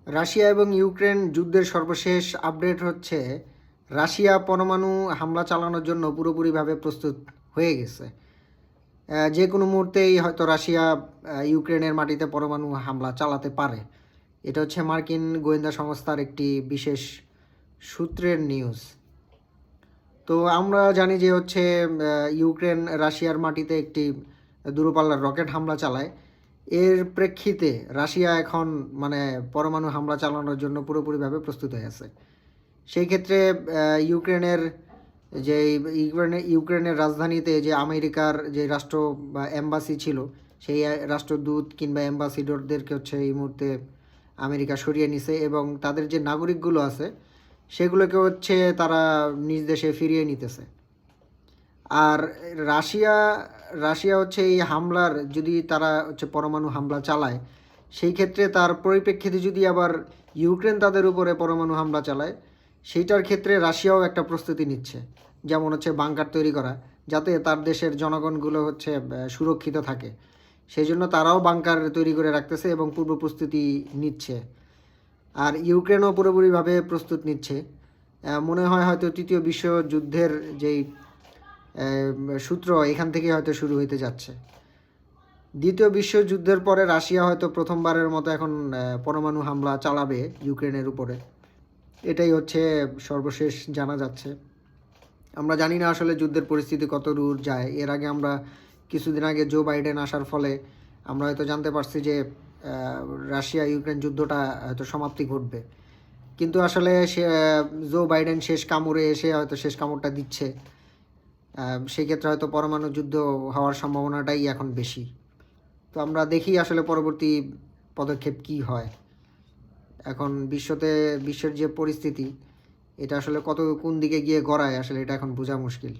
Russia এবং Ukraine যুদ্ধের সর্বশেষ আপডেট হচ্ছে রাশিয়া পরমাণু হামলা চালানোর জন্য পুরোপুরিভাবে প্রস্তুত হয়ে গেছে। যে কোনো মুহূর্তেই হয়তো রাশিয়া ইউক্রেনের মাটিতে পরমাণু হামলা চালাতে পারে। এটা হচ্ছে মার্কিন গোয়েন্দা সংস্থার একটি বিশেষ সূত্রের নিউজ। তো আমরা জানি যে হচ্ছে ইউক্রেন রাশিয়ার মাটিতে একটি দূরপাল্লার রকেট হামলা চালায়। এর প্রেক্ষিতে রাশিয়া এখন মানে পরমাণু হামলা চালানোর জন্য পুরোপুরিভাবে প্রস্তুত হয়ে আছে। সেই ক্ষেত্রে ইউক্রেনের যে ইউক্রেনের রাজধানীতে যে আমেরিকার যে রাষ্ট্র বা এম্বাসি ছিল, সেই রাষ্ট্রদূত কিংবা অ্যাম্বাসিডরদেরকে হচ্ছে এই মুহূর্তে আমেরিকা সরিয়ে নিছে এবং তাদের যে নাগরিকগুলো আছে সেগুলোকে হচ্ছে তারা নিজ দেশে ফিরিয়ে নিতেছে। আর রাশিয়া রাশিয়া হচ্ছে এই হামলার যদি তারা হচ্ছে পরমাণু হামলা চালায়, সেই ক্ষেত্রে তার পরিপ্রেক্ষিতে যদি আবার ইউক্রেন তাদের উপরে পরমাণু হামলা চালায়, সেইটার ক্ষেত্রে রাশিয়াও একটা প্রস্তুতি নিচ্ছে। যেমন হচ্ছে বাংকার তৈরি করা, যাতে তার দেশের জনগণগুলো হচ্ছে সুরক্ষিত থাকে। সেই জন্য তারাও বাংকার তৈরি করে রাখতেছে এবং পূর্ব প্রস্তুতি নিচ্ছে। আর ইউক্রেনও পুরোপুরিভাবে প্রস্তুত নিচ্ছে। মনে হয় হয়তো তৃতীয় বিশ্বযুদ্ধের যেই সূত্র এখান থেকে হয়তো শুরু হইতে যাচ্ছে। দ্বিতীয় বিশ্বযুদ্ধের পরে রাশিয়া হয়তো প্রথমবারের মতো এখন পরমাণু হামলা চালাবে ইউক্রেনের উপরে। এটাই হচ্ছে সর্বশেষ জানা যাচ্ছে। আমরা জানি না আসলে যুদ্ধের পরিস্থিতি কত দূর যায়। এর আগে আমরা কিছুদিন আগে জো বাইডেন আসার ফলে আমরা হয়তো জানতে পারছি যে রাশিয়া ইউক্রেন যুদ্ধটা হয়তো সমাপ্তি ঘটবে। কিন্তু আসলে সে জো বাইডেন শেষ কামড়ে এসে হয়তো শেষ কামড়টা দিচ্ছে। সেই ক্ষেত্রে হয়তো পরমাণু যুদ্ধ হওয়ার সম্ভাবনাটাই এখন বেশি। তো আমরা দেখি আসলে পরবর্তী পদক্ষেপ কী হয়। এখন বিশ্বের যে পরিস্থিতি, এটা আসলে কোন দিকে গিয়ে গড়ায় আসলে এটা এখন বোঝা মুশকিল।